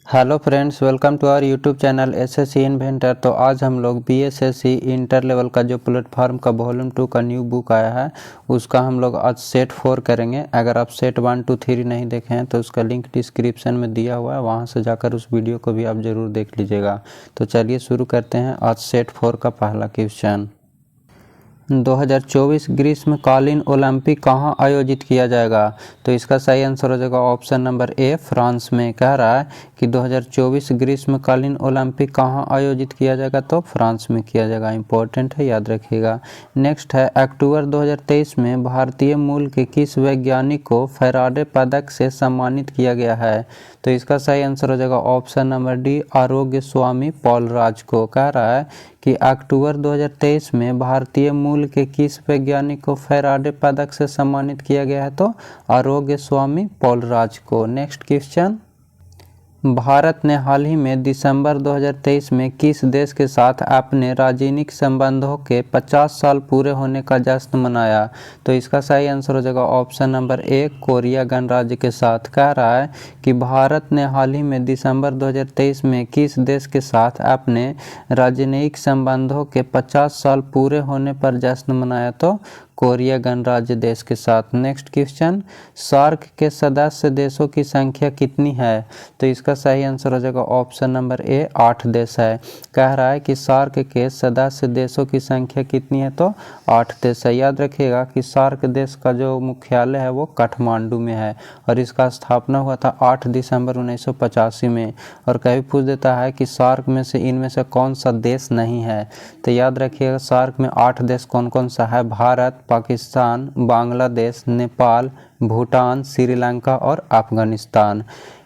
Hello friends, welcome to our YouTube channel SSC inventor. तो आज हम लोग बीएसएससी इंटर लेवल का जो प्लेटफॉर्म का वॉल्यूम 2 का न्यू बुक आया है उसका हम लोग आज सेट 4 करेंगे। अगर आप सेट 1, 2, 3 नहीं देखे हैं तो उसका लिंक डिस्क्रिप्शन में दिया हुआ है, वहां से जाकर उस वीडियो को भी आप ज़रूर देख लीजिएगा। तो चलिए शुरू करते हैं आज सेट 4 का पहला क्वेश्चन। 2024 ग्रीष्मकालीन ओलंपिक कहाँ आयोजित किया जाएगा? तो इसका सही आंसर हो जाएगा ऑप्शन नंबर ए, फ्रांस में। कह रहा है कि 2024 ग्रीष्मकालीन ओलंपिक कहाँ आयोजित किया जाएगा? तो फ्रांस में किया जाएगा। इंपॉर्टेंट है, याद रखिएगा। नेक्स्ट है, अक्टूबर 2023 में भारतीय मूल के किस वैज्ञानिक को फैराडे पदक से सम्मानित किया गया है? तो इसका सही आंसर हो जाएगा ऑप्शन नंबर डी, आरोग्य स्वामी पॉलराज को। कह रहा है कि अक्टूबर 2023 में भारतीय मूल के किस वैज्ञानिक को फैराडे पदक से सम्मानित किया गया है? तो आरोग्य स्वामी पॉलराज को। नेक्स्ट क्वेश्चन, भारत ने हाल ही में दिसंबर 2023 में किस देश के साथ अपने राजनीतिक संबंधों के 50 साल पूरे होने का जश्न मनाया? तो इसका सही आंसर हो जाएगा ऑप्शन नंबर ए, कोरिया गणराज्य के साथ। कह रहा है कि भारत ने हाल ही में दिसंबर 2023 में किस देश के साथ अपने राजनीतिक संबंधों के 50 साल पूरे होने पर जश्न मनाया? तो कोरिया गणराज्य देश के साथ। नेक्स्ट क्वेश्चन, सार्क के सदस्य देशों की संख्या कितनी है? तो इसका सही आंसर हो जाएगा ऑप्शन नंबर ए, 8 देश है। कह रहा है कि सार्क के सदस्य देशों की संख्या कितनी है? तो 8 देश है। याद रखिएगा कि सार्क देश का जो मुख्यालय है वो काठमांडू में है और इसका स्थापना हुआ था 8 दिसंबर 1985 में। और कभी पूछ देता है कि सार्क में से इनमें से कौन सा देश नहीं है? तो याद रखिएगा सार्क में 8 देश कौन कौन सा है? भारत, पाकिस्तान, बांग्लादेश, नेपाल, भूटान, श्रीलंका और अफगानिस्तान।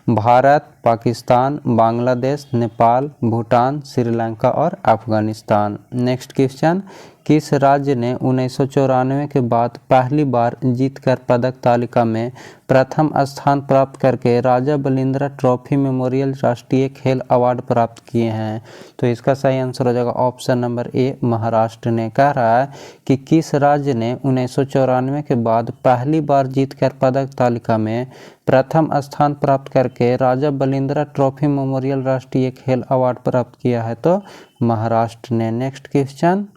भारत, पाकिस्तान, बांग्लादेश, नेपाल, भूटान, श्रीलंका और अफगानिस्तान। नेक्स्ट क्वेश्चन, किस राज्य ने 1994 के बाद पहली बार जीतकर पदक तालिका में प्रथम स्थान प्राप्त करके राजा बलिंद्रा ट्रॉफी मेमोरियल राष्ट्रीय खेल अवार्ड प्राप्त किए हैं? तो इसका सही आंसर हो जाएगा ऑप्शन नंबर ए, महाराष्ट्र ने। कह रहा है कि किस राज्य ने 1994 के बाद पहली बार जीतकर पदक तालिका में प्रथम स्थान प्राप्त करके राजा बलिंद्रा ट्रॉफी मेमोरियल राष्ट्रीय खेल अवार्ड प्राप्त किया है? तो महाराष्ट्र ने। नेक्स्ट क्वेश्चन,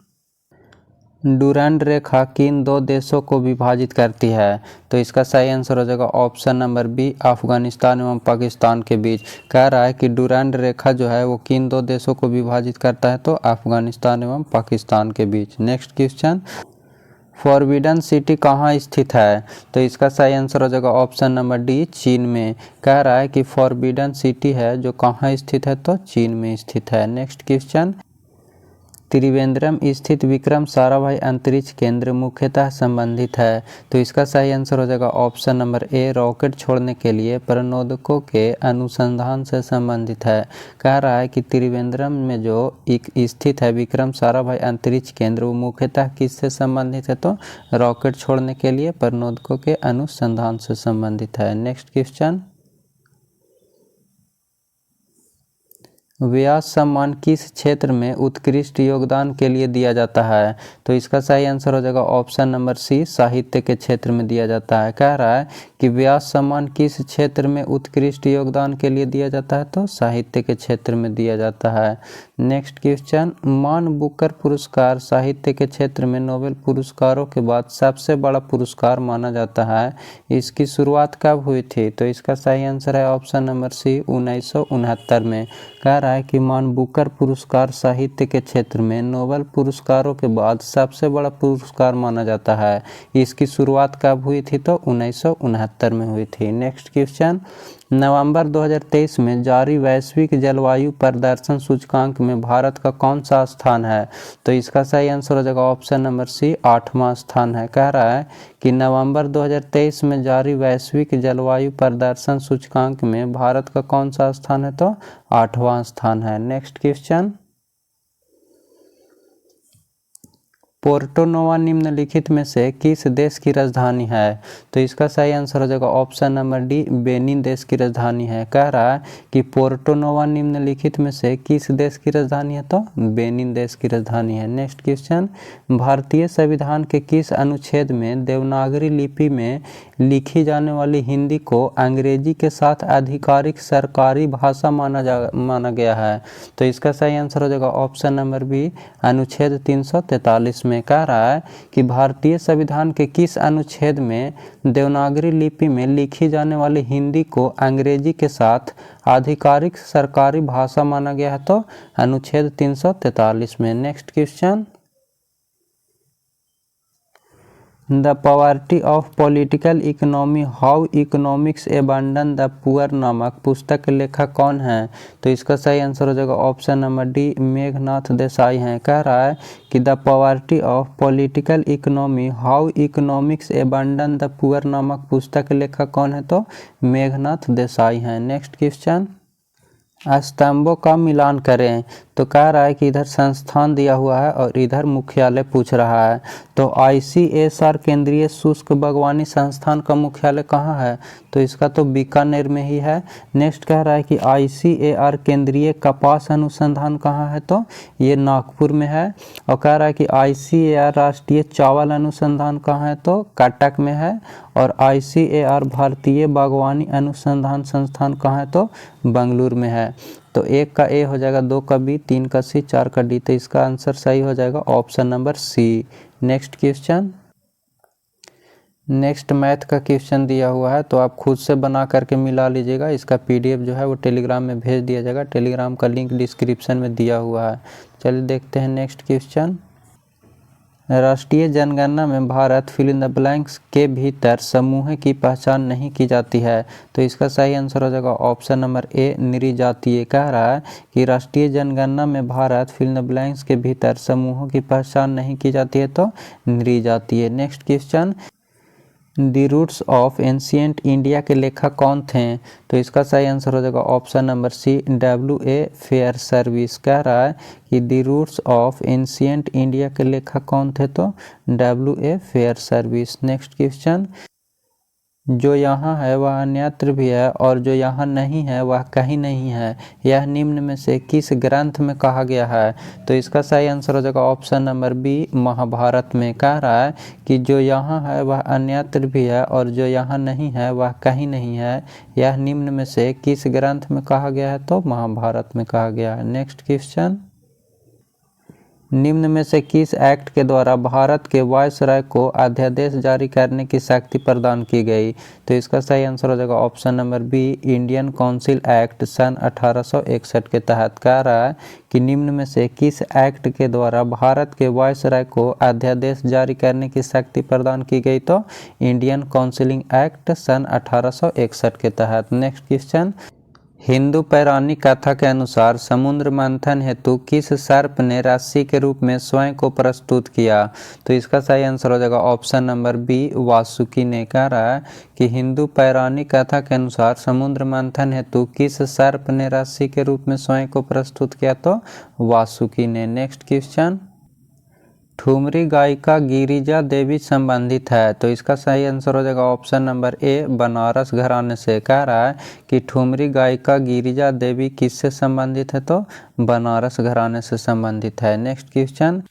डुरंड रेखा किन दो देशों को विभाजित करती है? तो इसका सही आंसर हो जाएगा ऑप्शन नंबर बी, अफगानिस्तान एवं पाकिस्तान के बीच। कह रहा है कि डुरंड रेखा जो है वो किन दो देशों को विभाजित करता है? तो अफगानिस्तान एवं पाकिस्तान के बीच। नेक्स्ट क्वेश्चन, फॉरबिडन सिटी कहाँ स्थित है? तो इसका सही आंसर हो जाएगा ऑप्शन नंबर डी, चीन में। कह रहा है कि फॉरबिडन सिटी है जो कहाँ स्थित है? तो चीन में स्थित है। नेक्स्ट क्वेश्चन, त्रिवेंद्रम स्थित विक्रम साराभाई अंतरिक्ष केंद्र मुख्यतः संबंधित है? तो इसका सही आंसर हो जाएगा ऑप्शन नंबर ए, रॉकेट छोड़ने के लिए प्रणोदकों के अनुसंधान से संबंधित है। कह रहा है कि त्रिवेंद्रम में जो एक स्थित है विक्रम साराभाई अंतरिक्ष केंद्र वो मुख्यतः किससे संबंधित है? तो रॉकेट छोड़ने के लिए प्रणोदकों के अनुसंधान से संबंधित है। नेक्स्ट क्वेश्चन, व्यास सम्मान किस क्षेत्र में उत्कृष्ट योगदान के लिए दिया जाता है? तो इसका सही आंसर हो जाएगा ऑप्शन नंबर सी, साहित्य के क्षेत्र में दिया जाता है। कह रहा है कि व्यास सम्मान किस क्षेत्र में उत्कृष्ट योगदान के लिए दिया जाता है? तो साहित्य के क्षेत्र में दिया जाता है। नेक्स्ट क्वेश्चन, मान बुकर पुरस्कार साहित्य के क्षेत्र में नोबेल पुरस्कारों के बाद सबसे बड़ा पुरस्कार माना जाता है। इसकी शुरुआत कब हुई थी? तो इसका सही आंसर है ऑप्शन नंबर सी, 1969 में। कह रहा है कि मान बुकर पुरस्कार साहित्य के क्षेत्र में नोबेल पुरस्कारों के बाद सबसे बड़ा पुरस्कार माना जाता है। इसकी शुरुआत कब हुई थी? तो 1969 में हुई थी। नेक्स्ट क्वेश्चन, नवंबर 2023 में जारी वैश्विक जलवायु प्रदर्शन सूचकांक में भारत का कौन सा स्थान है? तो इसका सही आंसर हो जाएगा ऑप्शन नंबर सी, 8वां स्थान है। कह रहा है कि नवंबर 2023 में जारी वैश्विक जलवायु प्रदर्शन सूचकांक में भारत का कौन सा स्थान है? तो 8वां स्थान है। नेक्स्ट क्वेश्चन, पोर्टो नोवा निम्नलिखित में से किस देश की राजधानी है? तो इसका सही आंसर हो जाएगा ऑप्शन नंबर डी, बेनिन देश की राजधानी है। कह रहा है कि पोर्टो नोवा निम्नलिखित में से किस देश की राजधानी है? तो बेनिन देश की राजधानी है। नेक्स्ट क्वेश्चन, भारतीय संविधान के किस अनुच्छेद में देवनागरी लिपि में लिखी जाने वाली हिंदी को अंग्रेजी के साथ आधिकारिक सरकारी भाषा माना गया है? तो इसका सही आंसर हो जाएगा ऑप्शन नंबर बी, अनुच्छेद 343 में कह रहा है कि भारतीय संविधान के किस अनुच्छेद में देवनागरी लिपि में लिखी जाने वाली हिंदी को अंग्रेजी के साथ आधिकारिक सरकारी भाषा माना गया है? तो अनुच्छेद 343 में। Next question, the poverty of political economy, how economics abandon the poor नामक पुस्तक के लेखक कौन है? तो इसका सही आंसर हो जाएगा option number D, Meghnath Desai हैं। कह रहा है कि the poverty of political economy, how economics abandon the poor नामक पुस्तक के लेखक कौन है? तो मेघनाथ देसाई हैं। नेक्स्ट क्वेश्चन, स्तंभों का मिलान करें। तो कह रहा है कि इधर संस्थान दिया हुआ है और इधर मुख्यालय पूछ रहा है। तो ICSR केंद्रीय शुष्क बागवानी संस्थान का मुख्यालय कहाँ है? तो इसका तो बीकानेर में ही है। नेक्स्ट कह रहा है कि ICAR केंद्रीय कपास अनुसंधान कहाँ है? तो ये नागपुर में है। और कह रहा है कि ICAR राष्ट्रीय चावल अनुसंधान कहाँ है? तो कटक में है। और ICAR भारतीय बागवानी अनुसंधान संस्थान कहाँ है? तो बेंगलुरु में है। तो एक का ए हो जाएगा, दो का बी, तीन का सी, चार का डी। तो इसका आंसर सही हो जाएगा option number C. Next question, next math का क्वेश्चन दिया हुआ है, तो आप खुद से बना करके मिला लीजिएगा। इसका PDF जो है वो टेलीग्राम में भेज दिया जाएगा। टेलीग्राम का लिंक डिस्क्रिप्शन में दिया हुआ है। चलिए देखते हैं नेक्स्ट क्वेश्चन, राष्ट्रीय जनगणना में Bharat fill in the blanks के भीतर समूह की पहचान नहीं की जाती है। तो इसका सही आंसर हो जाएगा ऑप्शन नंबर ए, नृजातीय। कह रहा है कि राष्ट्रीय जनगणना में Bharat fill in the blanks के भीतर समूहों की पहचान नहीं की जाती है, तो नृजातीय। Next question, the roots of ancient India के लेखक कौन थे? तो इसका सही आंसर हो जाएगा option number C, WA Fairservis. कह रहा है कि the roots of ancient India के लेखक कौन थे? तो WA Fairservis. Next question, जो यहाँ है वह अन्यत्र भी है और जो यहाँ नहीं है वह कहीं नहीं है, यह निम्न में से किस ग्रंथ में कहा गया है? तो इसका सही आंसर हो जाएगा ऑप्शन नंबर बी, महाभारत में। कह रहा है कि जो यहाँ है वह अन्यत्र भी है और जो यहाँ नहीं है वह कहीं नहीं है, यह निम्न में से किस ग्रंथ में कहा गया है? तो महाभारत में कहा गया है। नेक्स्ट क्वेश्चन, निम्न में से किस एक्ट के द्वारा भारत के वायसराय को अध्यादेश जारी करने की शक्ति प्रदान की गई? तो इसका सही आंसर हो जाएगा option number B, Indian Council Act सन 1861 के तहत। कह रहा है कि निम्न में से किस एक्ट के द्वारा भारत के वायसराय को अध्यादेश जारी करने की शक्ति प्रदान की गई? तो इंडियन काउंसिलिंग एक्ट सन 1861 के तहत। नेक्स्ट क्वेश्चन, हिंदू पौराणिक कथा के अनुसार समुद्र मंथन हेतु किस सर्प ने रस्सी के रूप में स्वयं को प्रस्तुत किया? तो इसका सही आंसर हो जाएगा ऑप्शन नंबर बी, वासुकी ने। कह रहा है कि हिंदू पौराणिक कथा के अनुसार समुद्र मंथन हेतु किस सर्प ने रस्सी के रूप में स्वयं को प्रस्तुत किया? तो वासुकी ने। नेक्स्ट क्वेश्चन, ठुमरी गायिका गिरिजा देवी संबंधित है। तो इसका सही आंसर हो जाएगा ऑप्शन नंबर ए, बनारस घराने से। कह रहा है कि ठुमरी गायिका गिरिजा देवी किससे संबंधित है? तो बनारस घराने से संबंधित है। नेक्स्ट क्वेश्चन,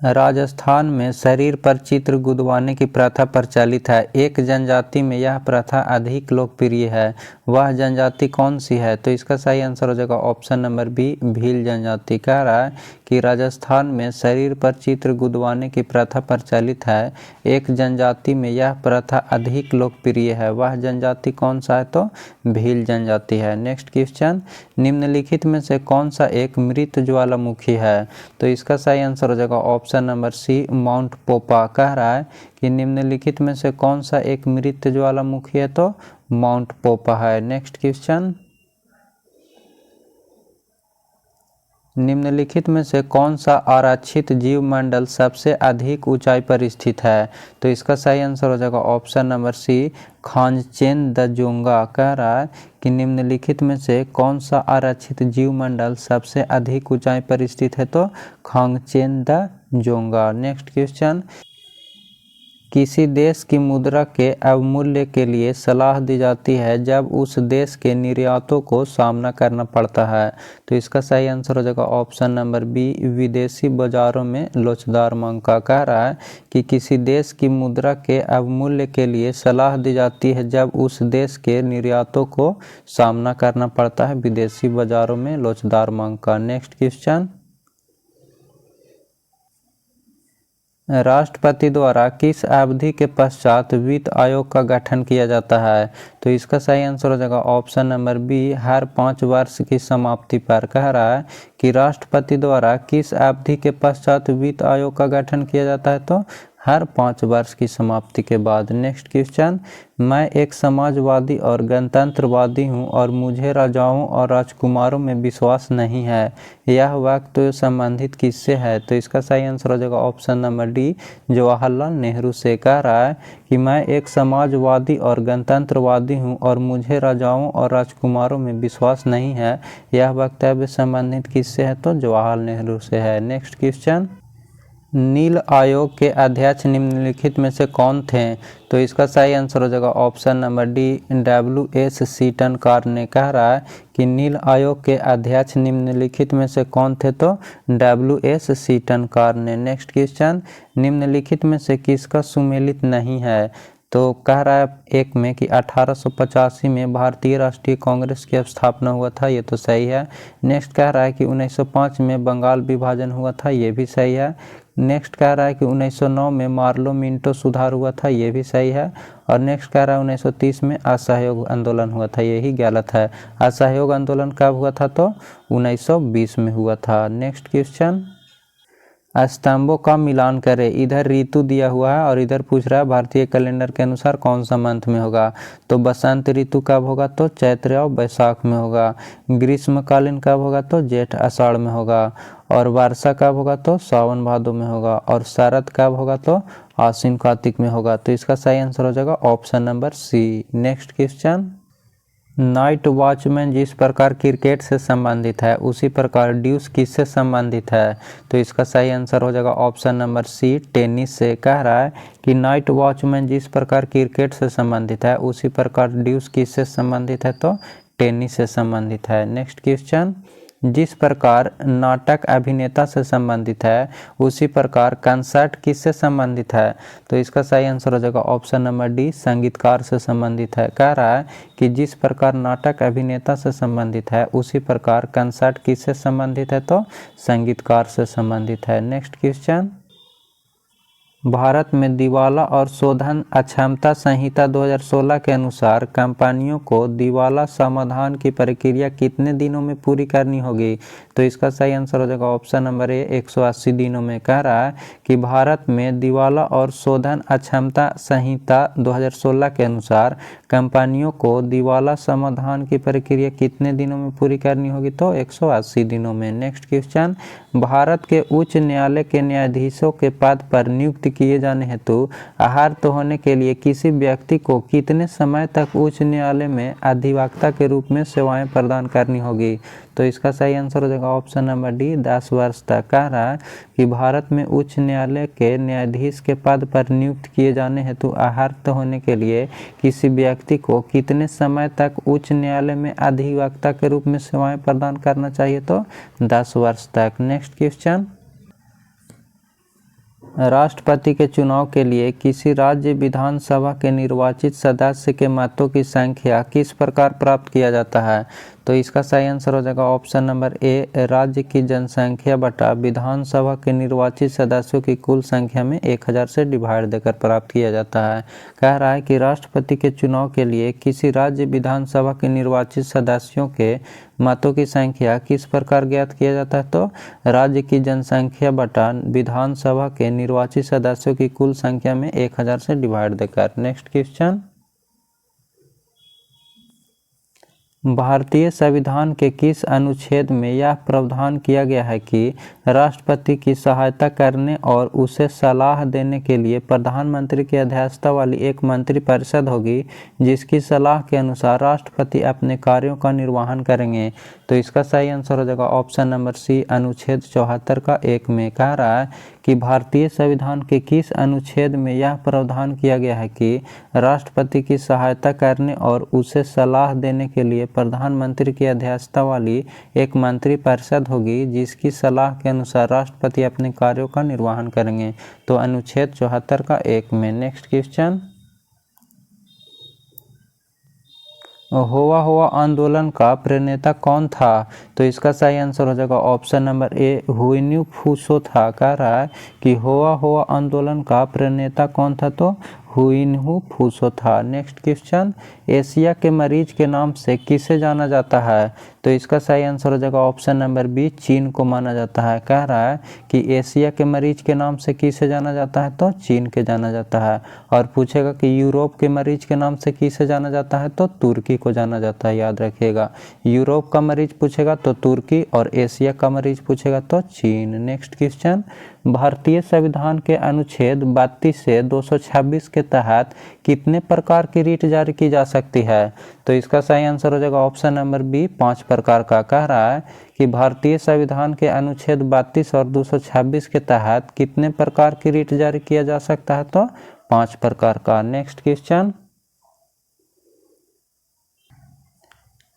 राजस्थान में शरीर पर चित्र गुदवाने की प्रथा प्रचलित है। एक जनजाति में यह प्रथा अधिक लोकप्रिय है, वह जनजाति कौन सी है? तो इसका सही आंसर हो जाएगा ऑप्शन नंबर बी, भील जनजाति। कह रहा है कि राजस्थान में शरीर पर चित्र गुदवाने की प्रथा प्रचलित है, एक जनजाति में यह प्रथा अधिक लोकप्रिय है, वह जनजाति कौन सा है? तो भील जनजाति है। नेक्स्ट क्वेश्चन, निम्नलिखित में से कौन सा एक मृत ज्वालामुखी है? तो इसका सही आंसर हो जाएगा ऑप्शन नंबर सी, माउंट पोपा। कह रहा है कि निम्नलिखित में से कौन सा एक मृत ज्वालामुखी है? तो माउंट पोपा है। नेक्स्ट क्वेश्चन, निम्नलिखित में से कौन सा आरक्षित जीव मंडल सबसे अधिक ऊंचाई पर स्थित है? तो इसका सही आंसर हो जाएगा ऑप्शन नंबर सी, खांगचेन-दजोंगा। कह रहा है कि निम्नलिखित में से कौन सा आरक्षित जीव मंडल सबसे अधिक ऊंचाई पर स्थित है? तो खांगचेन-दजोंगा। नेक्स्ट क्वेश्चन, किसी देश की मुद्रा के अवमूल्यन के लिए सलाह दी जाती है जब उस देश के निर्यातों को सामना करना पड़ता है। तो इसका सही आंसर हो जाएगा ऑप्शन नंबर बी, विदेशी बाजारों में लोचदार मांग का। कह रहा है कि किसी देश की मुद्रा के अवमूल्यन के लिए सलाह दी जाती है जब उस देश के निर्यातों को सामना करना पड़ता है विदेशी बाजारों में लोचदार मांग का। नेक्स्ट क्वेश्चन, राष्ट्रपति द्वारा किस अवधि के पश्चात वित्त आयोग का गठन किया जाता है? तो इसका सही आंसर हो जाएगा ऑप्शन नंबर बी, हर 5 वर्ष की समाप्ति पर। कह रहा है कि राष्ट्रपति द्वारा किस अवधि के पश्चात वित्त आयोग का गठन किया जाता है? तो हर 5 वर्ष की समाप्ति के बाद। नेक्स्ट क्वेश्चन, मैं एक समाजवादी और गणतंत्रवादी हूँ और मुझे राजाओं और राजकुमारों में विश्वास नहीं है। यह वाक्य तो संबंधित किससे है? तो इसका सही आंसर हो जाएगा option number D, Jawaharlal Nehru से। कह रहा है कि मैं एक समाजवादी और गणतंत्रवादी हूँ और मुझे राजाओं और राजकुमारों में विश्वास नहीं है। यह वक्तव्य संबंधित किससे है? तो जवाहरलाल नेहरू से है। नेक्स्ट क्वेश्चन, नील आयोग के अध्यक्ष निम्नलिखित में से कौन थे? तो इसका सही आंसर हो जाएगा option number D, W.S. Seton Karr ने। कह रहा है कि नील आयोग के अध्यक्ष निम्नलिखित में से कौन थे? तो W.S. सीटन कार ने। नेक्स्ट क्वेश्चन, निम्नलिखित में से किसका सुमेलित नहीं है? तो कह रहा है एक में कि 1885 में भारतीय राष्ट्रीय कांग्रेस की स्थापना हुआ था, ये तो सही है। नेक्स्ट कह रहा है कि 1905 में बंगाल विभाजन हुआ था, ये भी सही है। नेक्स्ट कह रहा है कि 1909 में मार्लो मिंटो सुधार हुआ था, ये भी सही है। और नेक्स्ट कह रहा है 1930 में असहयोग आंदोलन हुआ था, यही गलत है। असहयोग आंदोलन कब हुआ था? तो 1920 में हुआ था। नेक्स्ट क्वेश्चन, स्तंभों का मिलान करें। इधर ऋतु दिया हुआ है और इधर पूछ रहा है भारतीय कैलेंडर के अनुसार कौन सा मंथ में होगा। तो बसंत ऋतु कब होगा? तो चैत्र और बैसाख में होगा। ग्रीष्मकालीन कब होगा? तो जेठ आषाढ़ में होगा। और वर्षा कब होगा? तो सावन भादो में होगा। और शरद कब होगा? तो आश्विन कार्तिक में होगा। तो इसका सही आंसर हो जाएगा option number C. Next question, night watchman जिस प्रकार क्रिकेट से संबंधित है उसी प्रकार ड्यूस किससे संबंधित है? तो इसका सही आंसर हो जाएगा ऑप्शन नंबर सी, टेनिस से। कह रहा है कि नाइट वॉचमैन जिस प्रकार क्रिकेट से संबंधित है उसी प्रकार ड्यूस किससे संबंधित है? तो टेनिस से संबंधित है। नेक्स्ट क्वेश्चन, जिस प्रकार नाटक अभिनेता से संबंधित है उसी प्रकार कंसर्ट किससे संबंधित है? तो इसका सही आंसर हो जाएगा ऑप्शन नंबर डी, संगीतकार से संबंधित है। कह रहा है कि जिस प्रकार नाटक अभिनेता से संबंधित है उसी प्रकार कंसर्ट किससे संबंधित है? तो संगीतकार से संबंधित है। नेक्स्ट क्वेश्चन, भारत में दिवाला और शोधन अक्षमता संहिता 2016 के अनुसार कंपनियों को दिवाला समाधान की प्रक्रिया कितने दिनों में पूरी करनी होगी? तो इसका सही आंसर हो जाएगा ऑप्शन नंबर ए, 180 दिनों में। कह रहा है कि भारत में दिवाला और शोधन अक्षमता संहिता 2016 के अनुसार कंपनियों को दिवाला समाधान की प्रक्रिया कितने दिनों में पूरी करनी होगी? तो 180 दिनों में। नेक्स्ट क्वेश्चन, भारत के उच्च न्यायालय के न्यायाधीशों के पद पर नियुक्त किए जाने हेतु अहर्त होने के लिए किसी व्यक्ति को कितने समय तक उच्च न्यायालय में अधिवक्ता के रूप में सेवाएं प्रदान करनी होगी? तो इसका सही आंसर हो जाएगा ऑप्शन नंबर डी, 10 वर्ष तक। कह रहा है कि भारत में उच्च न्यायालय के न्यायाधीश के पद पर नियुक्त किए जाने हेतु अहर्त होने के लिए किसी व्यक्ति को कितने समय तक उच्च न्यायालय में अधिवक्ता के रूप में सेवाएं प्रदान करना चाहिए? तो 10 वर्ष तक। नेक्स्ट क्वेश्चन, राष्ट्रपति के चुनाव के लिए किसी राज्य विधानसभा के निर्वाचित सदस्य के मतों की संख्या किस प्रकार प्राप्त किया जाता है? तो इसका सही आंसर हो जाएगा ऑप्शन नंबर ए, राज्य की जनसंख्या बटा विधानसभा के निर्वाचित सदस्यों की कुल संख्या में 1000 से डिवाइड देकर प्राप्त किया जाता है। कह रहा है कि राष्ट्रपति के चुनाव के लिए किसी राज्य विधानसभा के निर्वाचित सदस्यों के मतों की संख्या किस प्रकार ज्ञात किया जाता है? तो राज्य की जनसंख्या बटा विधानसभा के निर्वाचित सदस्यों की कुल संख्या में 1000 से डिवाइड देकर। नेक्स्ट क्वेश्चन, भारतीय संविधान के किस अनुच्छेद में यह प्रावधान किया गया है कि राष्ट्रपति की सहायता करने और उसे सलाह देने के लिए प्रधानमंत्री की अध्यक्षता वाली एक मंत्रिपरिषद होगी जिसकी सलाह के अनुसार राष्ट्रपति अपने कार्यों का निर्वहन करेंगे? तो इसका सही आंसर हो जाएगा ऑप्शन नंबर सी, अनुच्छेद 74 का 1 में। कह रहा है कि भारतीय संविधान के किस अनुच्छेद में यह प्रावधान किया गया है कि राष्ट्रपति की सहायता करने और उसे सलाह देने के लिए प्रधानमंत्री की अध्यक्षता वाली एक मंत्रिपरिषद होगी, जिसकी सलाह के अनुसार राष्ट्रपति अपने कार्यों का निर्वहन करेंगे। तो अनुच्छेद 74 का 1 में। नेक्स्ट क्वेश्चन, होवा आंदोलन का प्रणेता कौन था? तो इसका सही आंसर हो जाएगा ऑप्शन नंबर ए, हुइन्यू फूसो था। कह रहा है कि होवा आंदोलन का प्रणेता कौन था? तो हुइन्यू फूसो था। नेक्स्ट क्वेश्चन, एशिया के मरीज के नाम से किसे जाना जाता है? तो इसका सही आंसर हो जाएगा ऑप्शन नंबर बी, चीन को माना जाता है। कह रहा है कि एशिया के मरीज के नाम से किसे जाना जाता है? तो चीन के जाना जाता है। और पूछेगा कि यूरोप के मरीज के नाम से किसे जाना जाता है? तो तुर्की को जाना जाता है, याद रखिएगा। यूरोप का मरीज पूछेगा तो तुर्की, और एशिया का मरीज पूछेगा तो चीन। नेक्स्ट क्वेश्चन, भारतीय संविधान के अनुच्छेद 32 से 226 के तहत कितने प्रकार की रीट जारी की जा सकती है? तो इसका सही आंसर हो जाएगा ऑप्शन नंबर बी, 5 प्रकार का। कह रहा है कि भारतीय संविधान के अनुच्छेद 32 और 226 के तहत कितने प्रकार की रीट जारी किया जा सकता है? तो 5 प्रकार का। नेक्स्ट क्वेश्चन,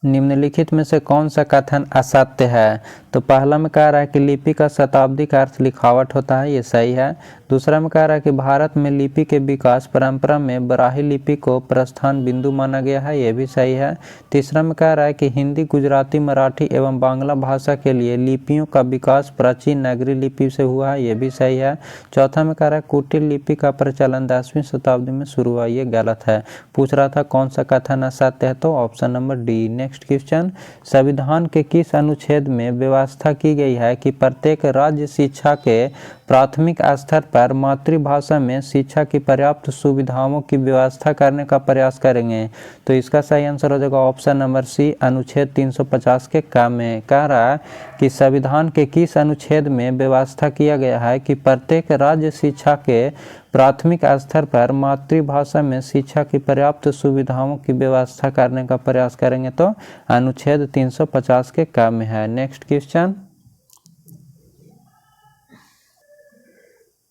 निम्नलिखित में से कौन सा कथन असत्य है? तो पहला में कह रहा है कि लिपि का शताब्दी का अर्थ लिखावट होता है, ये सही है। दूसरा में कह रहा है कि भारत में लिपि के विकास परंपरा में बराही लिपि को प्रस्थान बिंदु माना गया है, ये भी सही है। तीसरा में कह रहा है कि हिंदी, गुजराती, मराठी एवं बांग्ला भाषा के लिए लिपियों का विकास प्राचीन नगरी लिपि से हुआ है, ये भी सही है। चौथा में कह रहा है कुटिल लिपि का प्रचलन 10वीं शताब्दी में शुरू हुआ, ये गलत है। पूछ रहा था कौन सा कथन असत्य है? तो option number D. Next question, संविधान के किस अनुच्छेद में व्यवस्था की गई है कि प्रत्येक राज्य शिक्षा के प्राथमिक स्तर पर मातृभाषा में शिक्षा की पर्याप्त सुविधाओं की व्यवस्था करने का प्रयास करेंगे? तो इसका सही आंसर हो जाएगा ऑप्शन नंबर सी, अनुच्छेद 350 के क में। कह रहा है कि संविधान के किस अनुच्छेद में व्यवस्था किया गया है कि प्रत्येक राज्य शिक्षा के प्राथमिक स्तर पर मातृभाषा में शिक्षा की पर्याप्त सुविधाओं की व्यवस्था करने का प्रयास करेंगे? तो अनुच्छेद 350 के क में है। नेक्स्ट क्वेश्चन,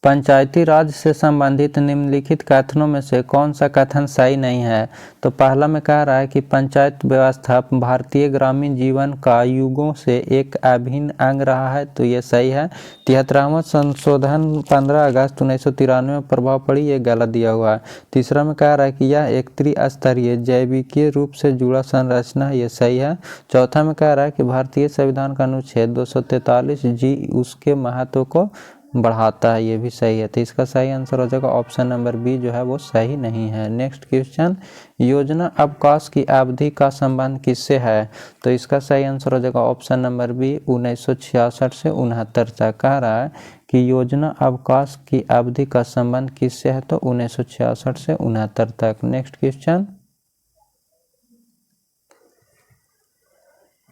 पंचायती राज से संबंधित निम्नलिखित कथनों में से कौन सा कथन सही नहीं है? तो पहला में कह रहा है कि पंचायत व्यवस्था भारतीय ग्रामीण जीवन का युगों से एक अभिन्न अंग रहा है, तो ये सही है। 73वां संशोधन 15 अगस्त 1993 में प्रभाव पड़ी, ये गलत दिया हुआ है। तीसरा में कह रहा है कि यह एक त्रिस्तरीय जैविकीय रूप से जुड़ा संरचना है, ये सही है। चौथा में कह रहा है कि भारतीय संविधान का अनुच्छेद 243 जी उसके महत्व को बढ़ाता है, ये भी सही है। तो इसका सही आंसर हो जाएगा ऑप्शन नंबर बी, जो है वो सही नहीं है। नेक्स्ट क्वेश्चन, योजना अवकाश की अवधि का संबंध किससे है? तो इसका सही आंसर हो जाएगा ऑप्शन नंबर बी, 1966 से 69 तक। कह रहा है कि योजना अवकाश की अवधि का संबंध किससे है? तो 1966 से 69 तक। नेक्स्ट क्वेश्चन,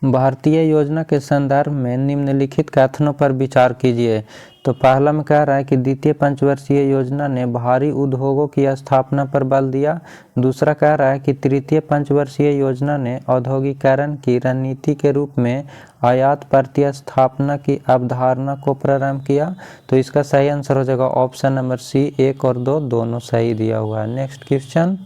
भारतीय योजना के संदर्भ में निम्नलिखित कथनों पर विचार कीजिए। तो पहला में कह रहा है कि द्वितीय पंचवर्षीय योजना ने भारी उद्योगों की स्थापना पर बल दिया। दूसरा कह रहा है कि तृतीय पंचवर्षीय योजना ने औद्योगिकरण की रणनीति के रूप में आयात प्रतिस्थापना की अवधारणा को प्रारंभ किया। तो इसका सही आंसर हो जाएगा ऑप्शन नंबर सी, 1 और 2 दोनों सही दिया हुआ है। नेक्स्ट क्वेश्चन,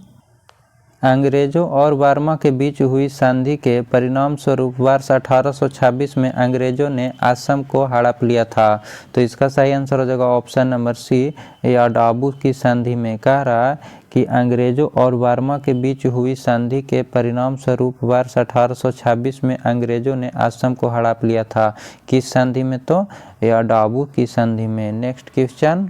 अंग्रेजों और बर्मा के बीच हुई संधि के परिणाम स्वरूप वर्ष 1826 में अंग्रेजों ने असम को हड़प लिया था। तो इसका सही आंसर हो जाएगा ऑप्शन नंबर सी, याडाबू की संधि में। कह रहा है कि अंग्रेजों और बर्मा के बीच हुई संधि के परिणाम स्वरूप वर्ष 1826 में अंग्रेजों ने असम को हड़प लिया था। किस संधि में? तो याडाबू की संधि में। नेक्स्ट क्वेश्चन,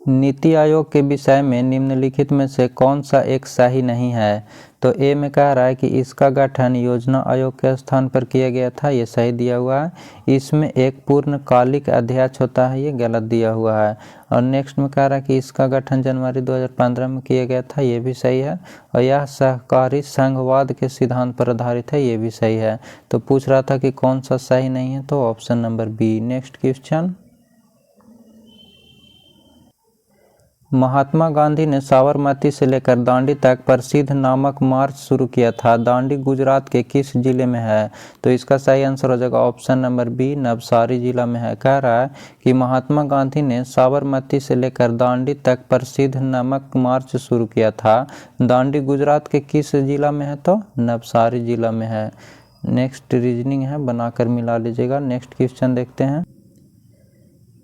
नीति आयोग के विषय में निम्नलिखित में से कौन सा एक सही नहीं है? तो ए में कह रहा है कि इसका गठन योजना आयोग के स्थान पर किया गया था, ये सही दिया हुआ है। इसमें एक पूर्णकालिक अध्यक्ष होता है, ये गलत दिया हुआ है। और नेक्स्ट में कह रहा है कि इसका गठन जनवरी 2015 में किया गया था, ये भी सही है। और यह सहकारी संघवाद के सिद्धांत पर आधारित है, ये भी सही है। तो पूछ रहा था कि कौन सा सही नहीं है? तो option number B. Next question, Mahatma Gandhi ने साबरमती से लेकर दांडी तक प्रसिद्ध नामक मार्च शुरू किया था। दांडी गुजरात के किस जिले में है? तो इसका सही आंसर हो जाएगा ऑप्शन नंबर बी, नवसारी जिला में है। कह रहा है कि महात्मा गांधी ने साबरमती से लेकर दांडी तक प्रसिद्ध नामक मार्च शुरू किया था। दांडी गुजरात के किस जिला में है? तो नवसारी जिला में है। नेक्स्ट रीजनिंग है, बनाकर मिला लीजिएगा। नेक्स्ट क्वेश्चन देखते हैं।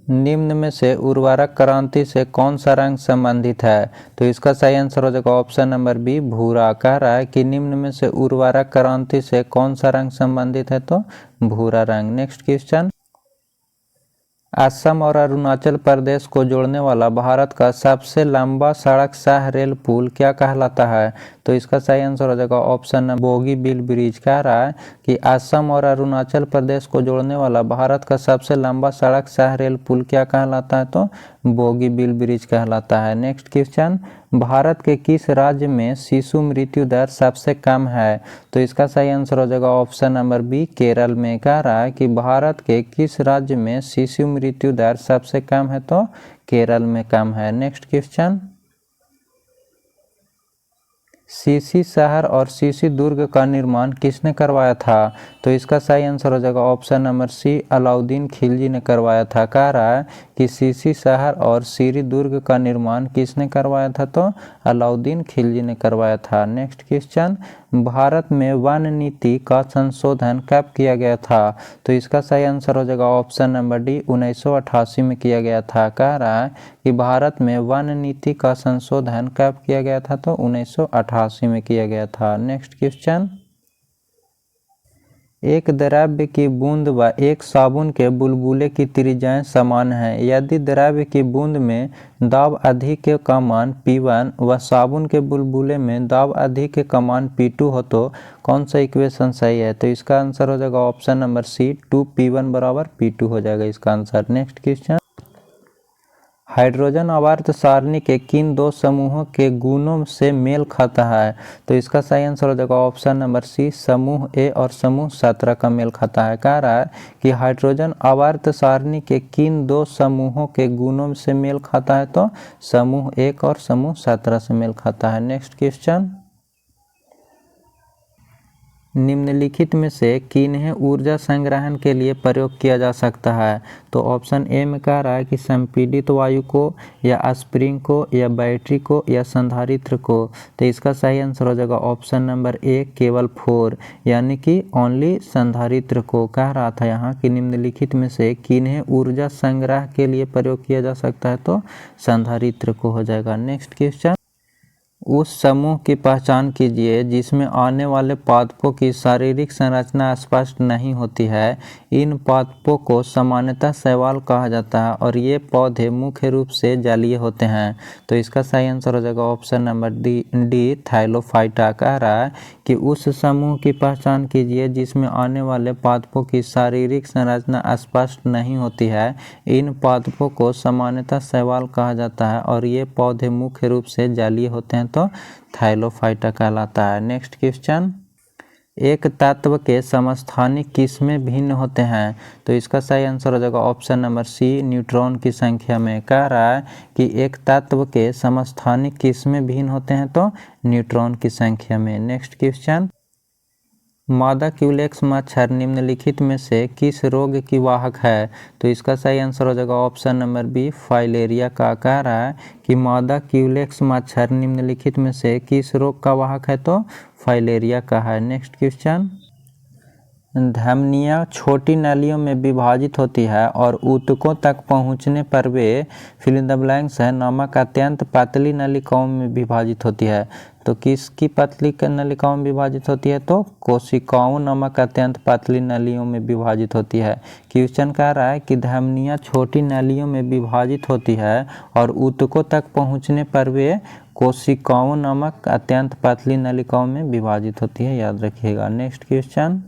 निम्न में से उर्वरक क्रांति से कौन सा रंग संबंधित है? तो इसका सही आंसर हो जाएगा ऑप्शन नंबर बी, भूरा। कह रहा है कि निम्न में से उर्वरक क्रांति से कौन सा रंग संबंधित है? तो भूरा रंग। Next question. असम और अरुणाचल प्रदेश को जोड़ने वाला भारत का सबसे लंबा सड़क सह रेल पुल क्या कहलाता है? तो इसका सही आंसर हो जाएगा ऑप्शन नंबर बोगीबील ब्रिज। कह रहा है कि असम और अरुणाचल प्रदेश को जोड़ने वाला भारत का सबसे लंबा सड़क सह रेल पुल क्या कहलाता है? तो बोगीबील ब्रिज कहलाता है। Next question. भारत के किस राज्य में शिशु मृत्यु दर सबसे कम है? तो इसका सही आंसर हो जाएगा ऑप्शन नंबर बी, केरल में। कह रहा है कि भारत के किस राज्य में शिशु मृत्यु दर सबसे कम है? तो केरल में कम है। Next question. सीसी शहर और सीसी दुर्ग का निर्माण किसने करवाया था? तो इसका सही आंसर हो जाएगा option number C, Alauddin Khilji ने करवाया था। कह रहा है कि सीसी शहर और सीरी दुर्ग का निर्माण किसने करवाया था? तो अलाउद्दीन खिलजी ने करवाया था। Next question. भारत में वन नीति का संशोधन कब किया गया था? तो इसका सही आंसर हो जाएगा ऑप्शन नंबर डी, 1988 में किया गया था। कह रहा है कि भारत में वन नीति का संशोधन कब किया गया था? तो 1988 में किया गया था। Next question. एक द्रव्य की बूंद व एक साबुन के बुलबुले की त्रिज्याएं समान हैं। यदि द्रव्य की बूंद में दाब अधिक का मान P1 व साबुन के बुलबुले में दाब अधिक का मान P2 हो तो कौन सा इक्वेशन सही है? तो इसका आंसर हो जाएगा ऑप्शन नंबर सी, 2P1 बराबर P2 हो जाएगा इसका आंसर। Next question. हाइड्रोजन आवर्त सारणी के किन दो समूहों के गुणों से मेल खाता है? तो इसका सही आंसर हो जाएगा ऑप्शन नंबर सी, समूह ए और समूह 17 का मेल खाता है। कह रहा है कि हाइड्रोजन आवर्त सारणी के किन दो समूहों के गुणों से मेल खाता है? तो समूह 1 और समूह 17 से मेल खाता है। Next question. निम्नलिखित में से किन्हें ऊर्जा संग्रहण के लिए प्रयोग किया जा सकता है? तो ऑप्शन ए में कह रहा है कि संपीड़ित वायु को, या स्प्रिंग को, या बैटरी को, या संधारित्र को। तो इसका सही आंसर हो जाएगा ऑप्शन नंबर ए, केवल 4, यानी कि ओनली संधारित्र को। कह रहा था यहाँ कि निम्नलिखित में से किन्हें ऊर्जा संग्रह के लिए प्रयोग किया जा सकता है? तो संधारित्र को हो जाएगा। Next question. उस समूह की पहचान कीजिए जिसमें आने वाले पादपों की शारीरिक संरचना स्पष्ट नहीं होती है। इन पादपों को सामान्यतः शैवाल कहा जाता है और ये पौधे मुख्य रूप से जलीय होते हैं। तो इसका सही आंसर हो जाएगा ऑप्शन नंबर डी, थाइलोफाइटा। कह रहा है कि उस समूह की पहचान कीजिए जिसमें आने वाले पादपों की शारीरिक संरचना स्पष्ट नहीं होती है। इन पादपों को सामान्यतः शैवाल कहा जाता है और ये पौधे मुख्य रूप से जलीय होते हैं। तो थाइलोफाइटा कहलाता है। Next question. एक तत्व के समस्थानिक किस्में भिन्न होते हैं? तो इसका सही आंसर हो जाएगा ऑप्शन नंबर सी, न्यूट्रॉन की संख्या में। कह रहा है कि एक तत्व के समस्थानिक किस्में भिन्न होते हैं? तो न्यूट्रॉन की संख्या में। Next question. मादा क्यूलेक्स मच्छर निम्नलिखित में से किस रोग की वाहक है? तो इसका सही आंसर हो जाएगा ऑप्शन नंबर बी, फाइलेरिया का। कह रहा है कि मादा क्यूलेक्स मच्छर निम्नलिखित में से किस रोग का वाहक है? तो फाइलेरिया का है। Next question. धमनियाँ छोटी नलियों में विभाजित होती है और ऊतकों तक पहुँचने पर वे फिल इन द ब्लैंक्स है नामक अत्यंत पतली नलिकाओं में विभाजित होती है। तो किसकी पतली नलिकाओं में विभाजित होती है? तो कोशिकाओं नामक अत्यंत पतली नलियों में विभाजित होती है। क्वेश्चन कह रहा है कि धमनियाँ छोटी नलियों में विभाजित होती है और ऊतकों तक पहुँचने पर वे कोशिकाओं नामक अत्यंत पतली नलिकाओं में विभाजित होती है, याद रखिएगा। Next question.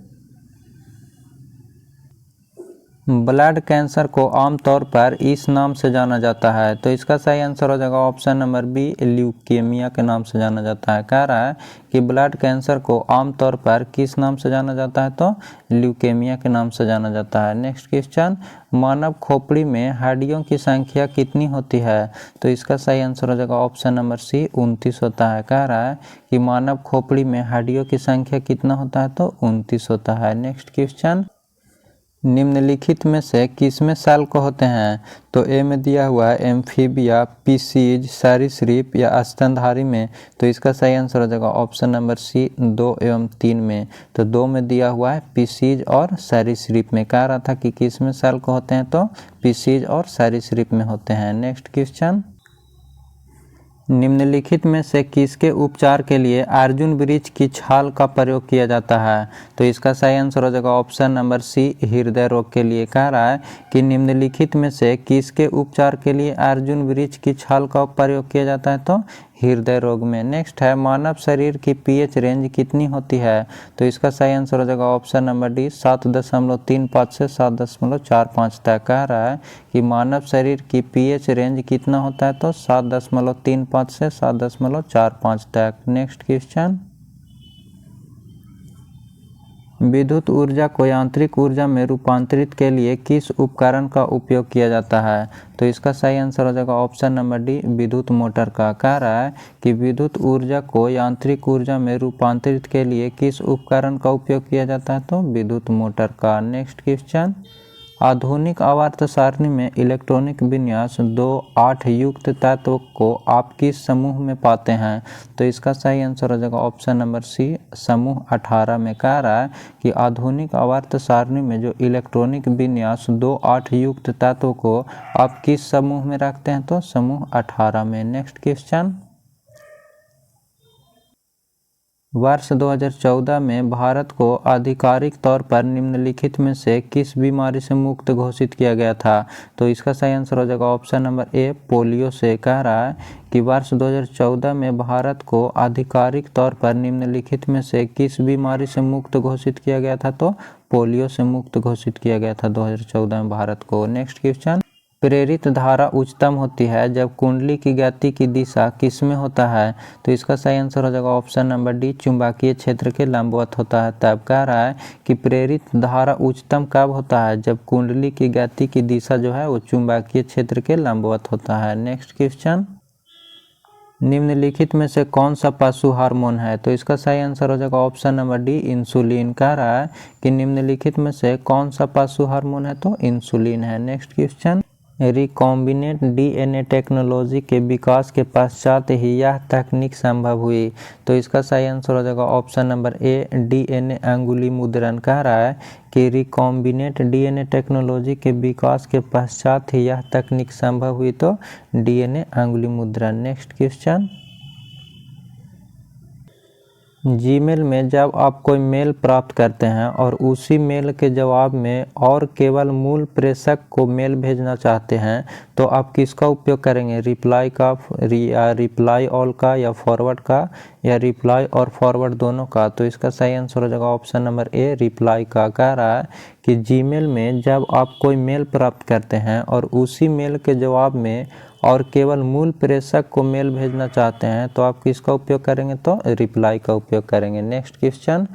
ब्लड कैंसर को आमतौर पर इस नाम से जाना जाता है, तो इसका सही आंसर हो जाएगा ऑप्शन नंबर बी, ल्यूकेमिया के नाम से जाना जाता है। कह रहा है कि ब्लड कैंसर को आमतौर पर किस नाम से जाना जाता है, तो ल्यूकेमिया के नाम से जाना जाता है। नेक्स्ट क्वेश्चन, मानव खोपड़ी में हड्डियों की संख्या कितनी होती है, तो इसका सही आंसर हो जाएगा ऑप्शन नंबर सी, 29 होता है। कह रहा है कि मानव खोपड़ी में हड्डियों की संख्या कितना होता है, तो 29 होता है। नेक्स्ट क्वेश्चन, निम्नलिखित में से किसमें सेल को होते हैं, तो ए में दिया हुआ है एम्फीबिया, पीसीज, सरीसृप या स्तनधारी में, तो इसका सही आंसर हो जाएगा ऑप्शन नंबर सी, 2 एवं 3 में। तो 2 में दिया हुआ है पीसीज और सरीसृप में। कह रहा था कि किस में सेल को होते हैं, तो पीसीज और सरीसृप में होते हैं। नेक्स्ट क्वेश्चन, निम्नलिखित में से किसके उपचार के लिए अर्जुन वृक्ष की छाल का प्रयोग किया जाता है, तो इसका सही आंसर हो जाएगा ऑप्शन नंबर सी, हृदय रोग के लिए। कह रहा है कि निम्नलिखित में से किसके उपचार के लिए अर्जुन वृक्ष की छाल का प्रयोग किया जाता है, तो हृदय रोग में। नेक्स्ट है, मानव शरीर की पीएच रेंज कितनी होती है, तो इसका सही आंसर हो जाएगा ऑप्शन नंबर डी, 7.35 से 7.45 तक। कह रहा है कि मानव शरीर की पीएच रेंज कितना होता है, तो 7.35 से 7.45 तक। नेक्स्ट क्वेश्चन, विद्युत ऊर्जा को यांत्रिक ऊर्जा में रूपांतरित के लिए किस उपकरण का उपयोग किया जाता है, तो इसका सही आंसर हो जाएगा ऑप्शन नंबर डी, विद्युत मोटर का। कह रहा है कि विद्युत ऊर्जा को यांत्रिक ऊर्जा में रूपांतरित के लिए किस उपकरण का उपयोग किया जाता है, तो विद्युत मोटर का। नेक्स्ट क्वेश्चन, आधुनिक आवर्त सारणी में इलेक्ट्रॉनिक विन्यास 2 8 युक्त तत्व को आप किस समूह में पाते हैं, तो इसका सही आंसर हो जाएगा ऑप्शन नंबर सी, समूह 18 में। कह रहा है कि आधुनिक आवर्त सारणी में जो इलेक्ट्रॉनिक विन्यास 2 8 युक्त तत्व को आप किस समूह में रखते हैं, तो समूह 18 में। नेक्स्ट क्वेश्चन, वर्ष 2014 में भारत को आधिकारिक तौर पर निम्नलिखित में से किस बीमारी से मुक्त घोषित किया गया था, तो इसका सही आंसर हो जाएगा ऑप्शन नंबर ए, पोलियो से। कह रहा है कि वर्ष 2014 में भारत को आधिकारिक तौर पर निम्नलिखित में से किस बीमारी से मुक्त घोषित किया गया था, तो पोलियो से मुक्त घोषित किया गया था 2014 में भारत को। नेक्स्ट क्वेश्चन, प्रेरित धारा उच्चतम होती है जब कुंडली की गति की दिशा किसमें होता है, तो इसका सही आंसर हो जाएगा ऑप्शन नंबर डी, चुंबकीय क्षेत्र के लंबवत होता है। तब कह रहा है कि प्रेरित धारा उच्चतम कब होता है, जब कुंडली की गति की दिशा जो है वो चुंबकीय क्षेत्र के लंबवत होता है। नेक्स्ट क्वेश्चन, निम्नलिखित में से कौन सा पशु हार्मोन है, तो इसका सही आंसर हो जाएगा ऑप्शन नंबर डी, इंसुलिन। कह रहा है कि निम्नलिखित में से कौन सा पशु हार्मोन है, तो इंसुलिन है। Next question, recombinant DNA technology के विकास के पश्चात ही यह तकनीक संभव हुई, तो इसका सही आंसर हो जाएगा ऑप्शन नंबर ए, डीएनए अंगुली मुद्रण। कह रहा है कि रिकॉम्बिनेंट डीएनए टेक्नोलॉजी के विकास के पश्चात ही यह तकनीक संभव हुई, तो डीएनए अंगुली मुद्रण। नेक्स्ट क्वेश्चन, जीमेल में जब आप कोई मेल प्राप्त करते हैं और उसी मेल के जवाब में और केवल मूल प्रेषक को मेल भेजना चाहते हैं, तो आप किसका उपयोग करेंगे, रिप्लाई का या रिप्लाई ऑल का या फॉरवर्ड का या रिप्लाई और फॉरवर्ड दोनों का, तो इसका सही आंसर हो जाएगा ऑप्शन नंबर ए, रिप्लाई का। कह रहा है कि जीमेल में जब आप कोई मेल प्राप्त करते हैं और उसी मेल के जवाब में और केवल मूल प्रेषक को मेल भेजना चाहते हैं, तो आप किसका उपयोग करेंगे, तो रिप्लाई का उपयोग करेंगे। नेक्स्ट क्वेश्चन,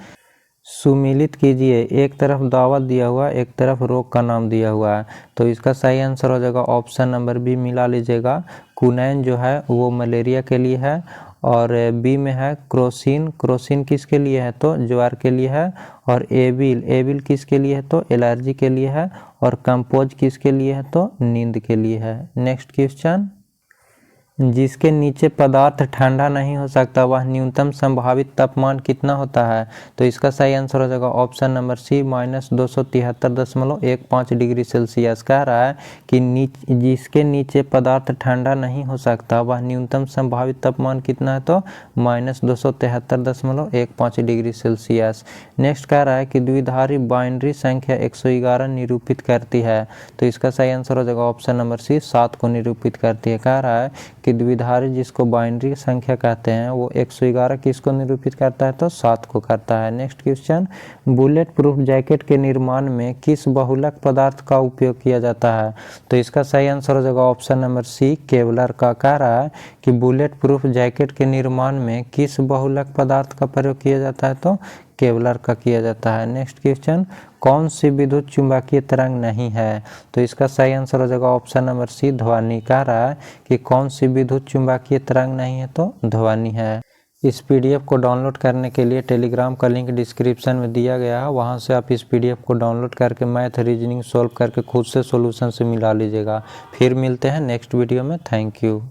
सुमिलित कीजिए, एक तरफ दावत दिया हुआ, एक तरफ रोग का नाम दिया हुआ है, तो इसका सही आंसर हो जाएगा ऑप्शन नंबर बी, मिला लीजिएगा। कुनैन जो है वो मलेरिया के लिए है, और बी में है क्रोसिन, क्रोसिन किसके लिए है, तो ज्वार के लिए है, और एविल, एविल किसके लिए है, तो एलर्जी के लिए है, और कंपोज किसके लिए है, तो नींद के लिए है। नेक्स्ट क्वेश्चन, जिसके नीचे पदार्थ ठंडा नहीं हो सकता वह न्यूनतम संभावित तापमान कितना होता है, तो इसका सही आंसर हो जाएगा option number C, -273.15 degree Celsius. कह रहा है कि जिसके नीचे पदार्थ ठंडा नहीं हो सकता वह न्यूनतम संभावित तापमान कितना है, तो -273.15 डिग्री सेल्सियस। नेक्स्ट कह रहा है कि द्विधारी बाइनरी संख्या 111 निरूपित करती है, तो इसका सही आंसर हो जाएगा ऑप्शन नंबर सी, 7 को निरूपित करती है। कह रहा है कि द्विधारी जिसको बाइनरी संख्या कहते हैं वो 111 किसको निरूपित करता है, तो 7 को करता है। Next question, bullet proof jacket के निर्माण में किस बहुलक पदार्थ का उपयोग किया जाता है, तो इसका सही आंसर हो जाएगा ऑप्शन नंबर सी, केवलर का। कह रहा है कि बुलेट प्रूफ जैकेट के निर्माण में किस बहुलक पदार्थ का प्रयोग किया जाता है, तो केवलर का किया जाता है। नेक्स्ट क्वेश्चन, कौन सी विद्युत चुंबकीय तरंग नहीं है, तो इसका सही आंसर हो जाएगा ऑप्शन नंबर सी, ध्वनि। कह रहा है कि कौन सी विद्युत चुंबकीय तरंग नहीं है, तो ध्वनि है। इस पीडीएफ को डाउनलोड करने के लिए टेलीग्राम का लिंक डिस्क्रिप्शन में दिया गया है, वहां से आप इस पीडीएफ को डाउनलोड करके मैथ रीजनिंग सॉल्व करके खुद से सॉल्यूशन से मिला लीजिएगा। फिर मिलते हैं नेक्स्ट वीडियो में। Thank you.